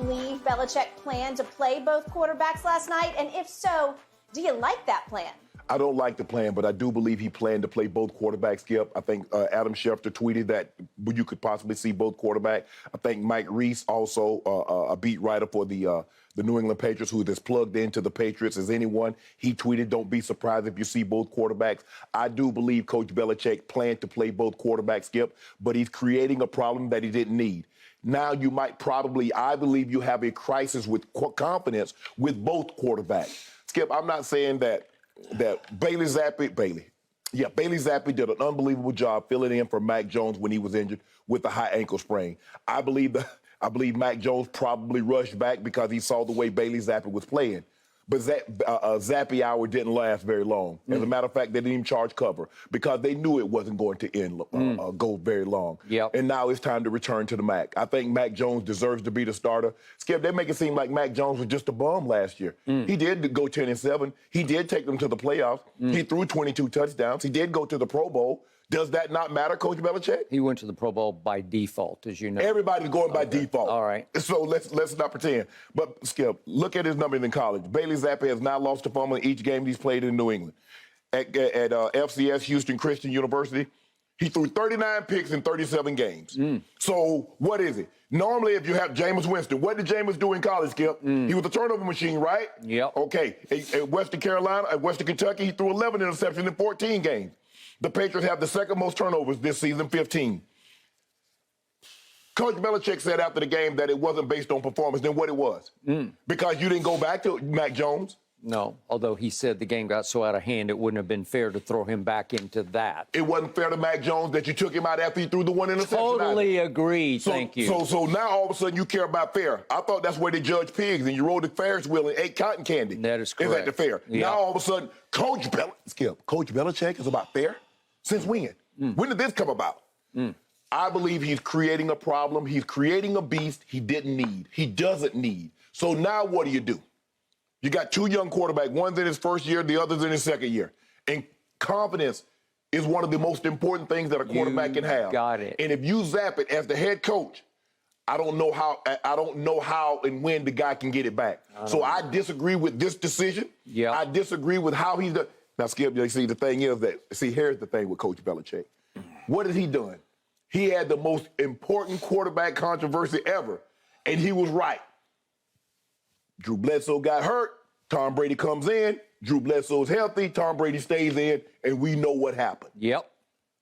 believe Belichick planned to play both quarterbacks last night? And if so, do you like that plan? I don't like the plan, but I do believe he planned to play both quarterbacks, Skip. I think Adam Schefter tweeted that you could possibly see both quarterbacks. I think Mike Reese, also a beat writer for the New England Patriots, who is as plugged into the Patriots as anyone, he tweeted, don't be surprised if you see both quarterbacks. I do believe Coach Belichick planned to play both quarterbacks, Skip, but he's creating a problem that he didn't need. Now you might probably, I believe you have a crisis with confidence with both quarterbacks. Skip, I'm not saying that Bailey Zappe did an unbelievable job filling in for Mac Jones when he was injured with a high ankle sprain. I believe Mac Jones probably rushed back because he saw the way Bailey Zappe was playing. But Zappe hour didn't last very long. As a matter of fact, they didn't even charge cover because they knew it wasn't going to go very long. Yep. And now it's time to return to the Mac. I think Mac Jones deserves to be the starter. Skip, they make it seem like Mac Jones was just a bum last year. He did go 10-7. He did take them to the playoffs. He threw 22 touchdowns. He did go to the Pro Bowl. Does that not matter, Coach Belichick? He went to the Pro Bowl by default, as you know. Everybody's going by default. All right. So let's not pretend. But, Skip, look at his numbers in college. Bailey Zappe has not lost a fumble in each game he's played in New England. At FCS, Houston Christian University, he threw 39 picks in 37 games. So what is it? Normally, if you have Jameis Winston, what did Jameis do in college, Skip? He was a turnover machine, right? Yep. Okay. At Western Carolina, at Western Kentucky, he threw 11 interceptions in 14 games. The Patriots have the second most turnovers this season, 15. Coach Belichick said after the game that it wasn't based on performance, then what it was. Because you didn't go back to Mac Jones. No, although he said the game got so out of hand, it wouldn't have been fair to throw him back into that. It wasn't fair to Mac Jones that you took him out after he threw the one interception. Totally agree, thank you. So now all of a sudden you care about fair. I thought that's where they judge pigs and you rode the Ferris wheel and ate cotton candy. That is correct. Is that the fair? Yeah. Now all of a sudden, Coach Belichick is about fair? Since when? When did this come about? I believe he's creating a problem. He's creating a beast he didn't need. He doesn't need. So now what do? You got two young quarterbacks. One's in his first year, the other's in his second year. And confidence is one of the most important things that a quarterback can have. Got it. And if you zap it as the head coach, I don't know how and when the guy can get it back. So I disagree with this decision. Yeah. I disagree with how he's done. Now, Skip, you see, the thing is that, here's the thing with Coach Belichick. What has he done? He had the most important quarterback controversy ever, and he was right. Drew Bledsoe got hurt. Tom Brady comes in. Drew Bledsoe's healthy. Tom Brady stays in, and we know what happened. Yep.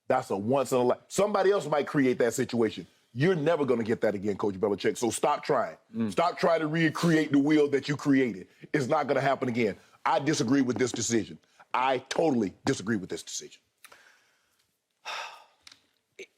That's a once-in-a-life. Somebody else might create that situation. You're never going to get that again, Coach Belichick, so stop trying. Stop trying to recreate the wheel that you created. It's not going to happen again. I disagree with this decision. I totally disagree with this decision.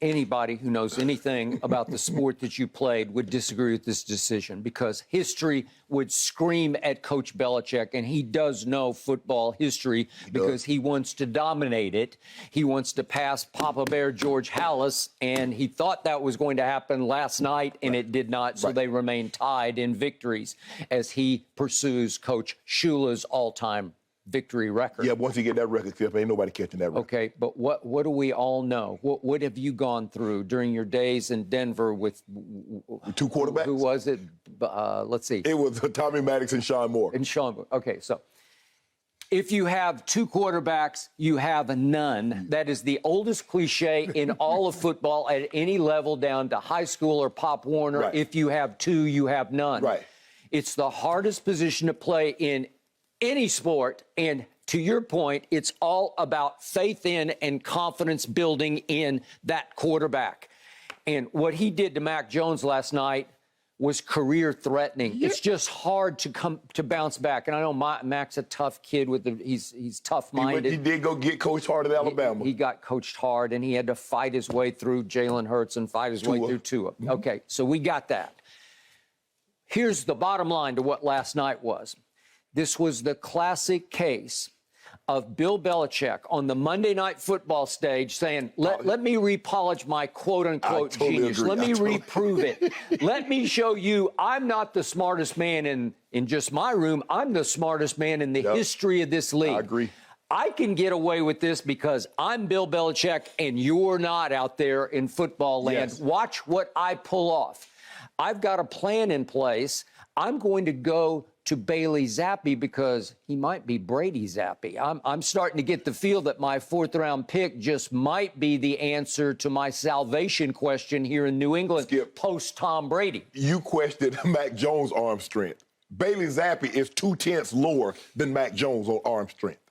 Anybody who knows anything about the sport that you played would disagree with this decision because history would scream at Coach Belichick, and he does know football history because he wants to dominate it. He wants to pass Papa Bear George Halas, and he thought that was going to happen last night, and it did not, so they remain tied in victories as he pursues Coach Shula's all-time victory record. Yeah, once you get that record, Skip, ain't nobody catching that record. Okay, but what do we all know? What have you gone through during your days in Denver with two quarterbacks? Who was it? Let's see. It was Tommy Maddox and Sean Moore. Okay, so if you have two quarterbacks, you have none. That is the oldest cliche in all of football at any level down to high school or Pop Warner. Right. If you have two, you have none. Right. It's the hardest position to play in any sport, and to your point, it's all about faith in and confidence building in that quarterback. And what he did to Mac Jones last night was career-threatening. Yeah. It's just hard to bounce back. And I know Mac's a tough kid he's tough-minded. He did go get coached hard at Alabama. He got coached hard, and he had to fight his way through Jalen Hurts and fight his way through Tua. Okay, so we got that. Here's the bottom line to what last night was. This was the classic case of Bill Belichick on the Monday Night Football stage saying, let me repolish my quote-unquote genius. Let me reprove it. Let me show you I'm not the smartest man in just my room. I'm the smartest man in the history of this league. I agree. I can get away with this because I'm Bill Belichick and you're not out there in football land. Yes. Watch what I pull off. I've got a plan in place. I'm going to go to Bailey Zappe because he might be Brady Zappe. I'm starting to get the feel that my 4th-round pick just might be the answer to my salvation question here in New England post-Tom Brady. You questioned Mac Jones' arm strength. Bailey Zappe is 2/10 lower than Mac Jones on arm strength.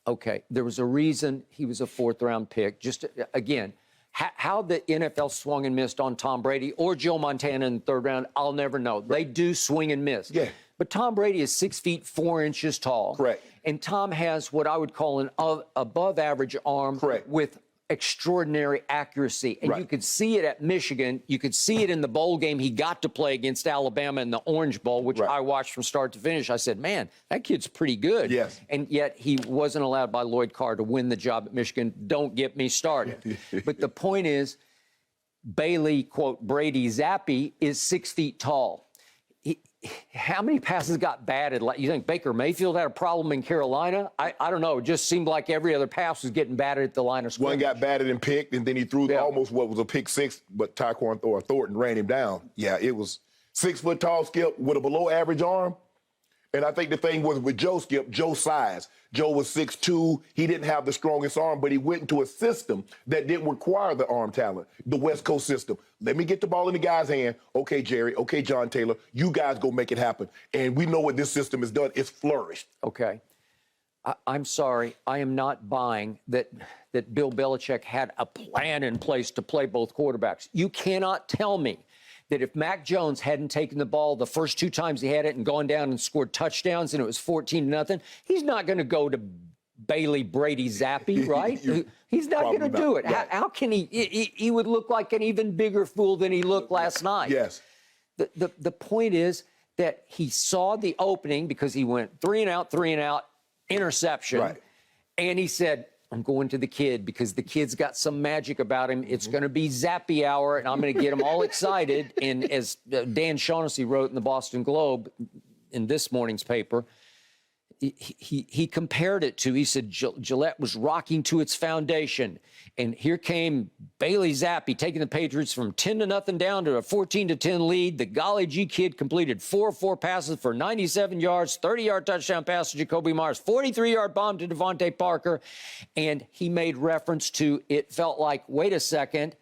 Okay, there was a reason he was a 4th-round pick. Just, again, how the NFL swung and missed on Tom Brady or Joe Montana in the 3rd round, I'll never know. They do swing and miss. Yeah. But Tom Brady is 6 feet 4 inches tall. Correct. And Tom has what I would call an above-average arm. Correct. With extraordinary accuracy. And you could see it at Michigan. You could see it in the bowl game he got to play against Alabama in the Orange Bowl, which I watched from start to finish. I said, man, that kid's pretty good. Yes. And yet he wasn't allowed by Lloyd Carr to win the job at Michigan. Don't get me started. But the point is, Bailey, quote, Brady Zappe is 6 feet tall. How many passes got batted? Like, you think Baker Mayfield had a problem in Carolina? I don't know. It just seemed like every other pass was getting batted at the line of scrimmage. One got batted and picked, and then he threw almost what was a pick six, but Tyquan Thornton ran him down. Yeah, it was 6 foot tall, Skip, with a below average arm. And I think the thing was with Joe, Skip, Joe's size. Joe was 6'2". He didn't have the strongest arm, but he went into a system that didn't require the arm talent, the West Coast system. Let me get the ball in the guy's hand. Okay, Jerry. Okay, John Taylor. You guys go make it happen. And we know what this system has done. It's flourished. Okay. I'm sorry. I am not buying that Bill Belichick had a plan in place to play both quarterbacks. You cannot tell me that if Mac Jones hadn't taken the ball the first 2 times he had it and gone down and scored touchdowns and it was 14-0, he's not going to go to Bailey Brady Zappe, right? He's not going to do it. Right. How can he? He would look like an even bigger fool than he looked last night. Yes. The point is that he saw the opening because he went 3 and out, interception. Right. And he said, I'm going to the kid because the kid's got some magic about him. It's going to be Zappe hour, and I'm going to get them all excited. And as Dan Shaughnessy wrote in the Boston Globe in this morning's paper, he compared it to, he said, Gillette was rocking to its foundation. And here came Bailey Zappe taking the Patriots from 10-0 down to a 14-10 lead. The Golly G kid completed 4 passes for 97 yards, 30-yard touchdown pass to Jacoby Myers, 43-yard bomb to Devontae Parker. And he made reference to, it felt like, wait a second,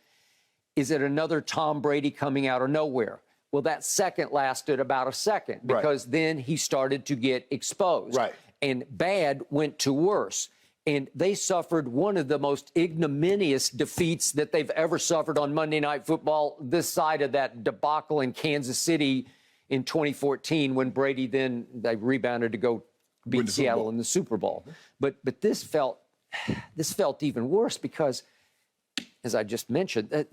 is it another Tom Brady coming out of nowhere? Well, that second lasted about a second because then he started to get exposed. Right. And bad went to worse. And they suffered one of the most ignominious defeats that they've ever suffered on Monday Night Football this side of that debacle in Kansas City in 2014 when Brady they rebounded to go beat Seattle in the Super Bowl. But this felt even worse because, as I just mentioned,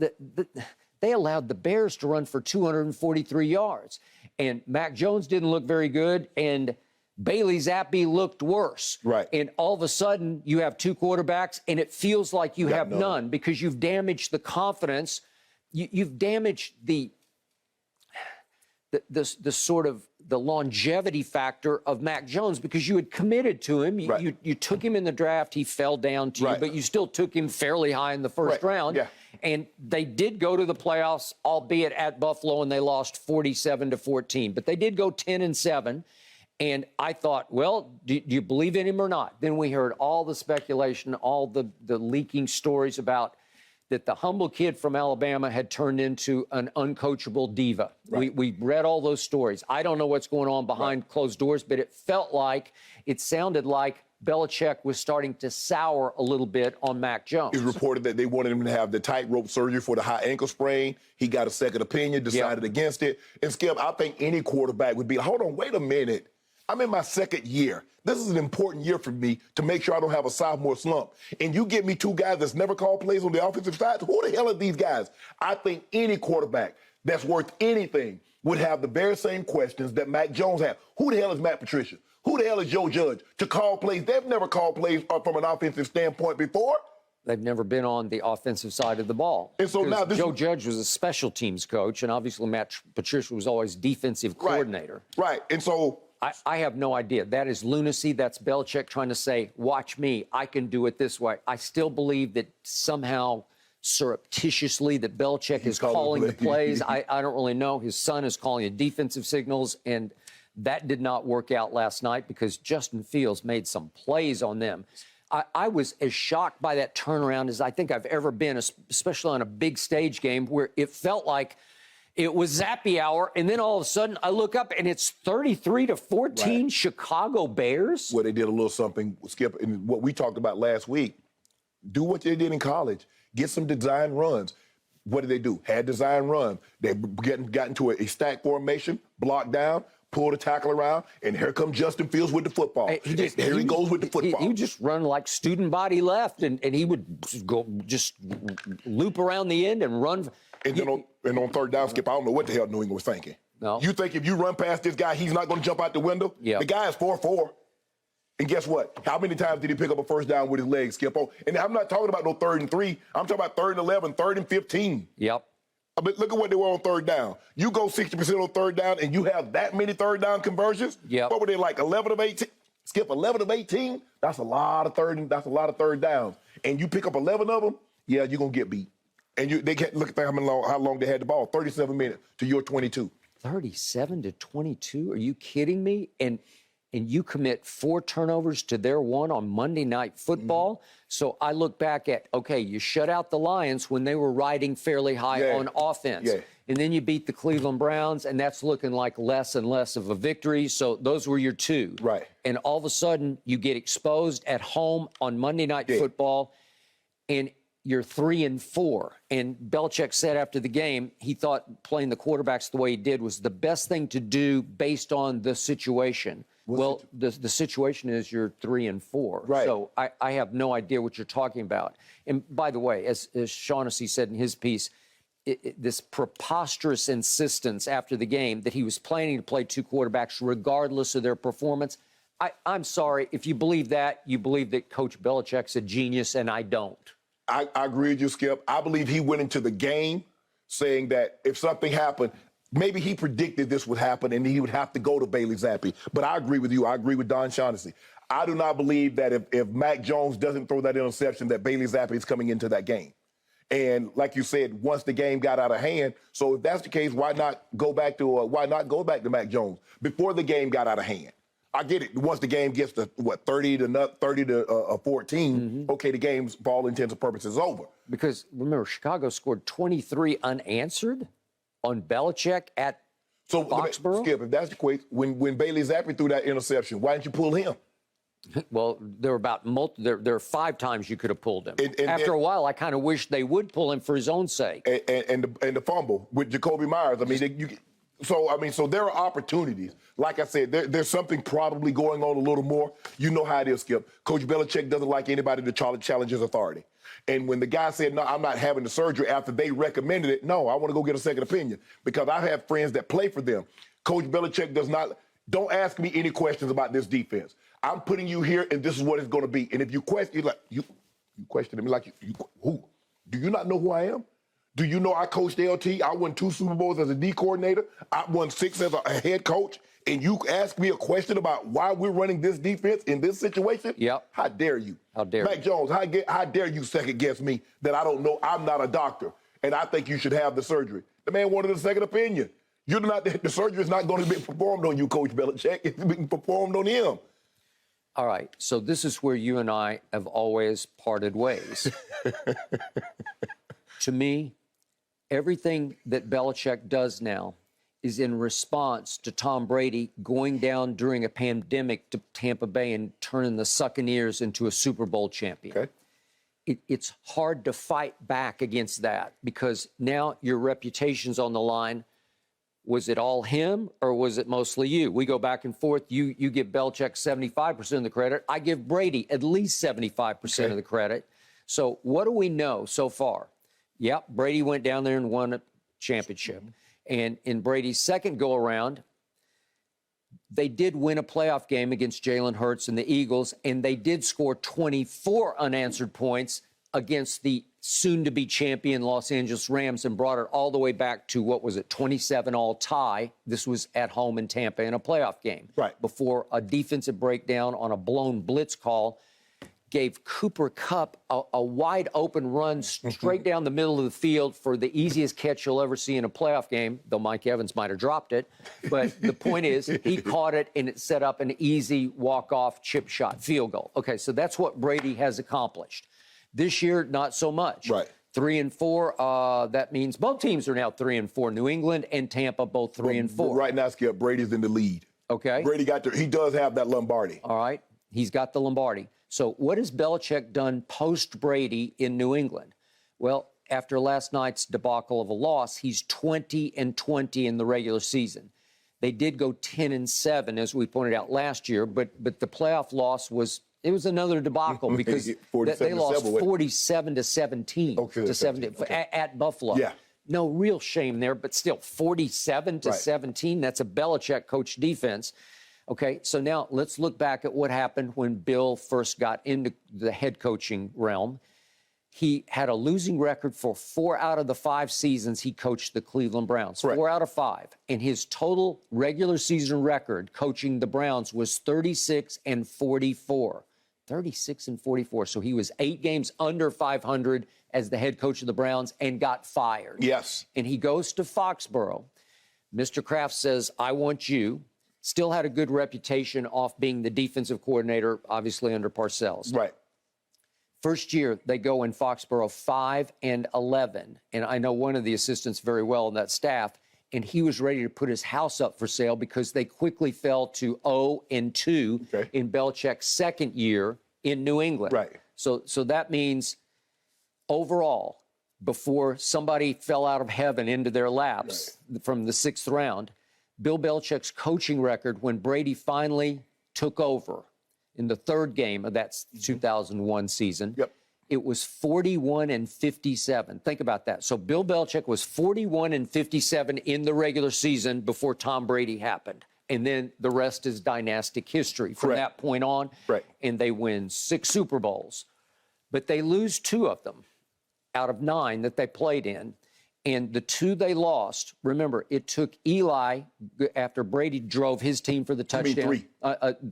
they allowed the Bears to run for 243 yards. And Mac Jones didn't look very good, and Bailey Zappe looked worse. Right. And all of a sudden, you have 2 quarterbacks, and it feels like you have none because you've damaged the confidence. You've damaged the sort of the longevity factor of Mac Jones because you had committed to him. You took him in the draft. He fell down to you, but you still took him fairly high in the first round. Yeah. And they did go to the playoffs, albeit at Buffalo, and they lost 47-14. But they did go 10-7. And I thought, well, do you believe in him or not? Then we heard all the speculation, all the leaking stories about that the humble kid from Alabama had turned into an uncoachable diva. Right. We read all those stories. I don't know what's going on behind closed doors, but it sounded like Belichick was starting to sour a little bit on Mac Jones. It's reported that they wanted him to have the tightrope surgery for the high ankle sprain. He got a second opinion, decided against it. And Skip, I think any quarterback would be like, hold on, wait a minute. I'm in my 2nd year. This is an important year for me to make sure I don't have a sophomore slump. And you give me 2 guys that's never called plays on the offensive side. Who the hell are these guys? I think any quarterback that's worth anything would have the very same questions that Mac Jones had. Who the hell is Matt Patricia? Who the hell is Joe Judge to call plays? They've never called plays from an offensive standpoint before. They've never been on the offensive side of the ball. And so now Joe Judge was a special teams coach, and obviously Matt Patricia was always defensive coordinator. Right. And so I have no idea. That is lunacy. That's Belichick trying to say, watch me. I can do it this way. I still believe that somehow surreptitiously that Belichick is calling the plays. I don't really know. His son is calling the defensive signals, and that did not work out last night because Justin Fields made some plays on them. I was as shocked by that turnaround as I think I've ever been, especially on a big stage game where it felt like it was Zappe hour, and then all of a sudden I look up and it's 33-14 Chicago Bears. Well, they did a little something, Skip, and what we talked about last week. Do what they did in college. Get some design runs. What did they do? Had design run. They got into a stack formation, blocked down, pulled a tackle around, and here comes Justin Fields with the football. Here he goes with the football. He would just run like student body left, and he would go just loop around the end and run. And then on third down, Skip, I don't know what the hell New England was thinking. No. You think if you run past this guy, he's not going to jump out the window? Yeah. The guy is 4'4". And guess what? How many times did he pick up a first down with his legs, Skip? Oh, and I'm not talking about no 3rd and 3. I'm talking about 3rd and 11, 3rd and 15. Yep. But look at what they were on third down. You go 60% on third down, and you have that many third down conversions. Yep. What were they like? 11 of 18. Skip 11 of 18. That's a lot of third downs. And you pick up 11 of them. Yeah, you're gonna get beat. And they can't look at how long they had the ball. 37 minutes to your 22. 37-22. Are you kidding me? And you commit 4 turnovers to their 1 on Monday Night Football. Mm-hmm. So I look back at, okay, you shut out the Lions when they were riding fairly high on offense. Yeah. And then you beat the Cleveland Browns, and that's looking like less and less of a victory. So those were your 2. Right. And all of a sudden, you get exposed at home on Monday Night Football, and you're 3-4. And Belichick said after the game, he thought playing the quarterbacks the way he did was the best thing to do based on the situation. The situation is you're 3-4. Right. So I have no idea what you're talking about. And by the way, as Shaughnessy said in his piece, this preposterous insistence after the game that he was planning to play 2 quarterbacks regardless of their performance. I'm sorry, if you believe that, you believe that Coach Belichick's a genius, and I don't. I agree with you, Skip. I believe he went into the game saying that if something happened, maybe he predicted this would happen and he would have to go to Bailey Zappe. But I agree with you. I agree with Don Shaughnessy. I do not believe that if Mac Jones doesn't throw that interception, that Bailey Zappe is coming into that game. And like you said, once the game got out of hand, so if that's the case, why not go back to Mac Jones before the game got out of hand? I get it. Once the game gets to 30 to 14, okay, the game's for all intents and purposes over. Because remember, Chicago scored 23 unanswered on Belichick at Foxborough. Skip, if that's the case, when Bailey Zappe threw that interception, why didn't you pull him? Well, there are 5 times you could have pulled him. After a while, I kind of wish they would pull him for his own sake. And the fumble with Jacoby Myers. I mean, so there are opportunities. Like I said, there's something probably going on a little more. You know how it is, Skip. Coach Belichick doesn't like anybody to challenge his authority. And when the guy said, no, I'm not having the surgery after they recommended it, no, I want to go get a second opinion because I have friends that play for them. Coach Belichick don't ask me any questions about this defense. I'm putting you here, and this is what it's going to be. And if you question, you question me like, who? Do you not know who I am? Do you know I coached LT? I won 2 Super Bowls as a D coordinator. I won 6 as a head coach. And you ask me a question about why we're running this defense in this situation? Yep. How dare you? How dare Mac Jones, how dare you second guess me that I don't know? I'm not a doctor, and I think you should have the surgery. The man wanted a second opinion. The surgery is not going to be performed on you, Coach Belichick. It's being performed on him. All right, so this is where you and I have always parted ways. To me, everything that Belichick does now is in response to Tom Brady going down during a pandemic to Tampa Bay and turning the Succaneers into a Super Bowl champion. Okay. It's hard to fight back against that because now your reputation's on the line. Was it all him or was it mostly you? We go back and forth. You give Belichick 75% of the credit. I give Brady at least 75% of the credit. So what do we know so far? Yep, Brady went down there and won a championship. And in Brady's second go-around, they did win a playoff game against Jalen Hurts and the Eagles, and they did score 24 unanswered points against the soon-to-be champion Los Angeles Rams and brought it all the way back to, 27-all tie. This was at home in Tampa in a playoff game. Right. Before a defensive breakdown on a blown blitz call gave Cooper Kupp a wide open run straight down the middle of the field for the easiest catch you'll ever see in a playoff game, though Mike Evans might have dropped it. But the point is, he caught it, and it set up an easy walk-off chip shot field goal. Okay, so that's what Brady has accomplished. This year, not so much. Right. 3-4. That means both teams are now 3-4. New England and Tampa both 3-4. Right now, Skip, Brady's in the lead. Okay. Brady he does have that Lombardi. All right. He's got the Lombardi. So what has Belichick done post-Brady in New England? Well, after last night's debacle of a loss, he's 20-20 in the regular season. They did go 10-7, as we pointed out last year, but the playoff loss was another debacle because they lost 47-17 okay, to 17 at Buffalo. Yeah. No real shame there, but still 47-17. That's a Belichick coach defense. Okay, so now let's look back at what happened when Bill first got into the head coaching realm. He had a losing record for 4 out of the 5 seasons he coached the Cleveland Browns. Correct. 4 out of 5. And his total regular season record coaching the Browns was 36-44. 36-44. So he was 8 games under 500 as the head coach of the Browns and got fired. Yes. And he goes to Foxborough. Mr. Kraft says, I want you. Still had a good reputation off being the defensive coordinator, obviously under Parcells. Right. First year, they go in Foxborough 5-11. And I know one of the assistants very well on that staff, and he was ready to put his house up for sale because they quickly fell to 0-2 in Belichick's second year in New England. Right. So that means overall, before somebody fell out of heaven into their laps from the 6th round, Bill Belichick's coaching record when Brady finally took over in the 3rd game of that 2001 season, it was 41-57. Think about that. So Bill Belichick was 41-57 in the regular season before Tom Brady happened. And then the rest is dynastic history from that point on. Right. And they win 6 Super Bowls. But they lose 2 of them out of 9 that they played in. And the 2 they lost, remember, it took Eli, after Brady drove his team for the touchdown. 3.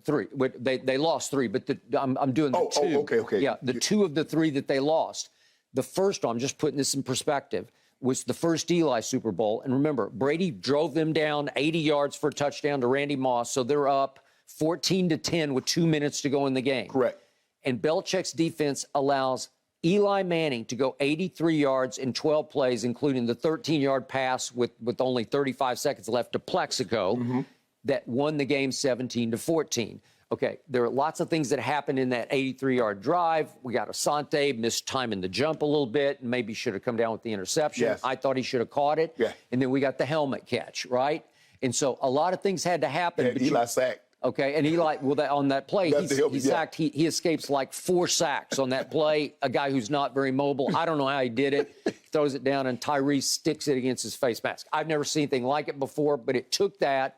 3. They lost 3, but I'm doing the 2. Okay. Yeah, the 2 of the 3 that they lost. The first one, I'm just putting this in perspective, was the first Eli Super Bowl. And remember, Brady drove them down 80 yards for a touchdown to Randy Moss, so they're up 14-10 with 2 minutes to go in the game. Correct. And Belichick's defense allows Eli Manning to go 83 yards in 12 plays, including the 13-yard pass with only 35 seconds left to Plexico that won the game 17-14. Okay, there are lots of things that happened in that 83-yard drive. We got Asante missed time in the jump a little bit and maybe should have come down with the interception. Yes. I thought he should have caught it. Yeah. And then we got the helmet catch, right? And so a lot of things had to happen. And Eli sacked. Okay, and Eli, on that play, he sacked. He escapes like 4 sacks on that play. A guy who's not very mobile. I don't know how he did it. Throws it down, and Tyrese sticks it against his face mask. I've never seen anything like it before, but it took that,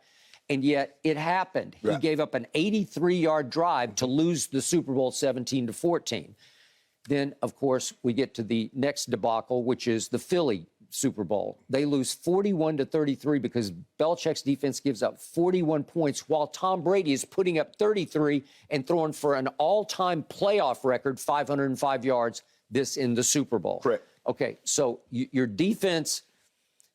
and yet it happened. He gave up an 83-yard drive to lose the Super Bowl 17-14. Then, of course, we get to the next debacle, which is the Philly Super Bowl. They lose 41-33 because Belichick's defense gives up 41 points while Tom Brady is putting up 33 and throwing for an all-time playoff record, 505 yards, this in the Super Bowl. Correct. Okay, so your defense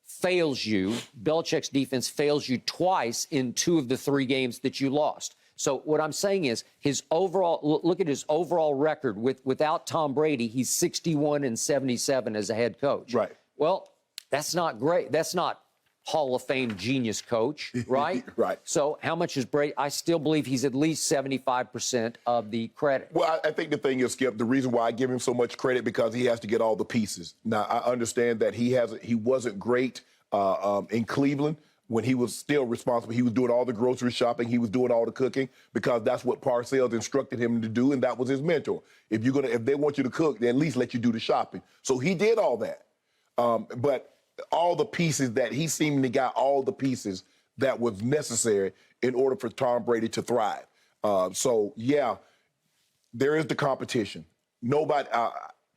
fails you. Belichick's defense fails you twice in 2 of the 3 games that you lost. So what I'm saying is his overall, look at his overall record without Tom Brady, he's 61-77 as a head coach. Right. Well, that's not great. That's not Hall of Fame genius coach, right? Right. So how much is Brady? I still believe he's at least 75% of the credit. Well, I think the thing is, Skip, the reason why I give him so much credit because he has to get all the pieces. Now, I understand that he wasn't great in Cleveland when he was still responsible. He was doing all the grocery shopping. He was doing all the cooking because that's what Parcells instructed him to do, and that was his mentor. If they want you to cook, then at least let you do the shopping. So he did all that. But all the pieces that he seemingly got all the pieces that was necessary in order for Tom Brady to thrive. So, yeah, there is the competition.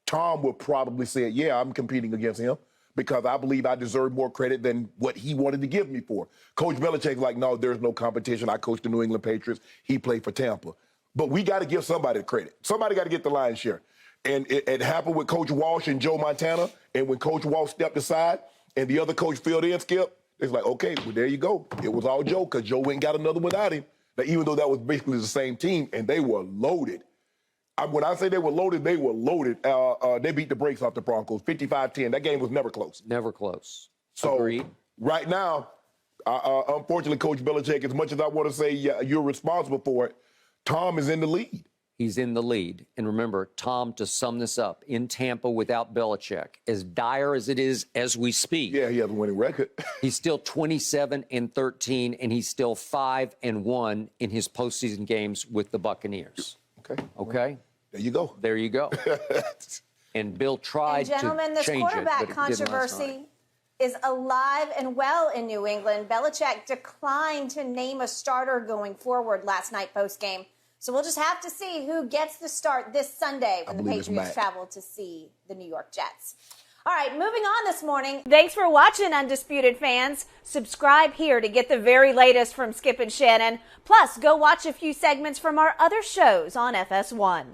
Tom would probably say, yeah, I'm competing against him because I believe I deserve more credit than what he wanted to give me for. Coach Belichick's like, no, there's no competition. I coached the New England Patriots. He played for Tampa. But we got to give somebody the credit. Somebody got to get the lion's share. And it happened with Coach Walsh and Joe Montana. And when Coach Walsh stepped aside and the other coach filled in, Skip, it's like, okay, well, there you go. It was all Joe because Joe went and got another without him. Now, even though that was basically the same team, and they were loaded. When I say they were loaded, they were loaded. They beat the brakes off the Broncos, 55-10. That game was never close. Never close. So Agreed. Right now, unfortunately, Coach Belichick, as much as I want to say you're responsible for it, Tom is in the lead. He's in the lead. And remember, Tom, to sum this up, in Tampa without Belichick, as dire as it is as we speak. Yeah, he has a winning record. He's still 27-13, and he's still 5-1 in his postseason games with the Buccaneers. Okay. Okay? There you go. There you go. And Bill tried to change it, but it this quarterback didn't last night. controversy is alive and well in New England. Belichick declined to name a starter going forward last night post-game. So we'll just have to see who gets the start this Sunday when the Patriots travel to see the New York Jets. All right, moving on this morning. Thanks for watching, Undisputed fans. Subscribe here to get the very latest from Skip and Shannon. Plus, go watch a few segments from our other shows on FS1.